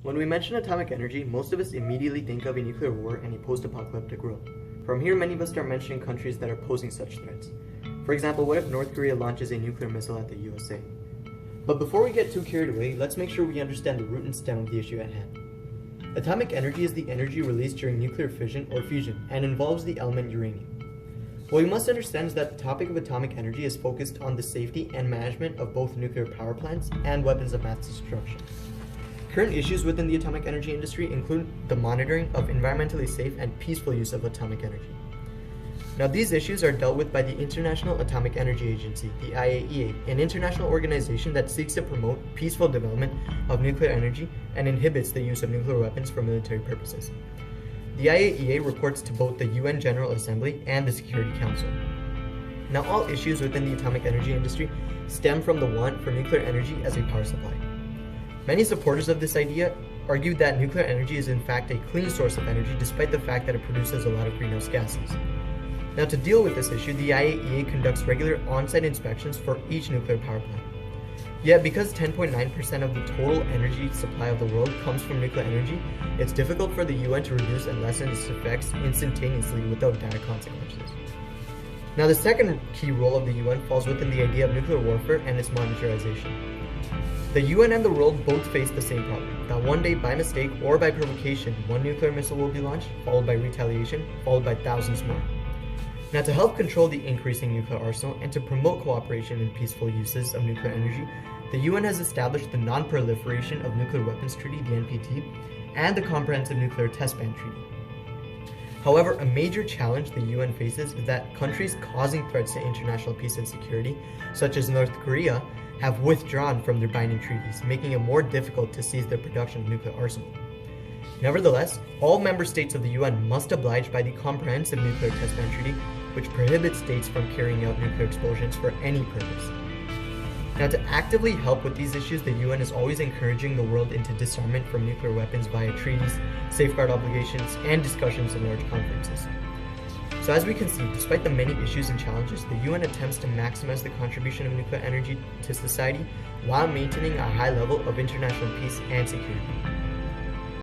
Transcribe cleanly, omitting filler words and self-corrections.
When we mention atomic energy, most of us immediately think of a nuclear war and a post-apocalyptic world. From here, many of us start mentioning countries that are posing such threats. For example, what if North Korea launches a nuclear missile at the USA? But before we get too carried away, let's make sure we understand the root and stem of the issue at hand. Atomic energy is the energy released during nuclear fission or fusion and involves the element uranium. What we must understand is that the topic of atomic energy is focused on the safety and management of both nuclear power plants and weapons of mass destruction. Current issues within the atomic energy industry include the monitoring of environmentally safe and peaceful use of atomic energy. Now, these issues are dealt with by the International Atomic Energy Agency, the IAEA, an international organization that seeks to promote peaceful development of nuclear energy and inhibits the use of nuclear weapons for military purposes. The IAEA reports to both the UN General Assembly and the Security Council. Now, all issues within the atomic energy industry stem from the want for nuclear energy as a power supply. Many supporters of this idea argue that nuclear energy is in fact a clean source of energy despite the fact that it produces a lot of greenhouse gases. Now, to deal with this issue, the IAEA conducts regular on-site inspections for each nuclear power plant. Yet, because 10.9% of the total energy supply of the world comes from nuclear energy, it's difficult for the UN to reduce and lessen its effects instantaneously without dire consequences. Now, the second key role of the UN falls within the idea of nuclear warfare and its monetarization. The UN and the world both face the same problem, that one day, by mistake or by provocation, one nuclear missile will be launched, followed by retaliation, followed by thousands more. Now, to help control the increasing nuclear arsenal and to promote cooperation in peaceful uses of nuclear energy, the UN has established the Non-Proliferation of Nuclear Weapons Treaty, the NPT, and the Comprehensive Nuclear Test Ban Treaty. However, a major challenge the UN faces is that countries causing threats to international peace and security, such as North Korea, have withdrawn from their binding treaties, making it more difficult to seize their production of nuclear arsenal. Nevertheless, all member states of the UN must oblige by the Comprehensive Nuclear Test Ban Treaty, which prohibits states from carrying out nuclear explosions for any purpose. Now, to actively help with these issues, the UN is always encouraging the world into disarmament from nuclear weapons via treaties, safeguard obligations, and discussions in large conferences. So as we can see, despite the many issues and challenges, the UN attempts to maximize the contribution of nuclear energy to society while maintaining a high level of international peace and security.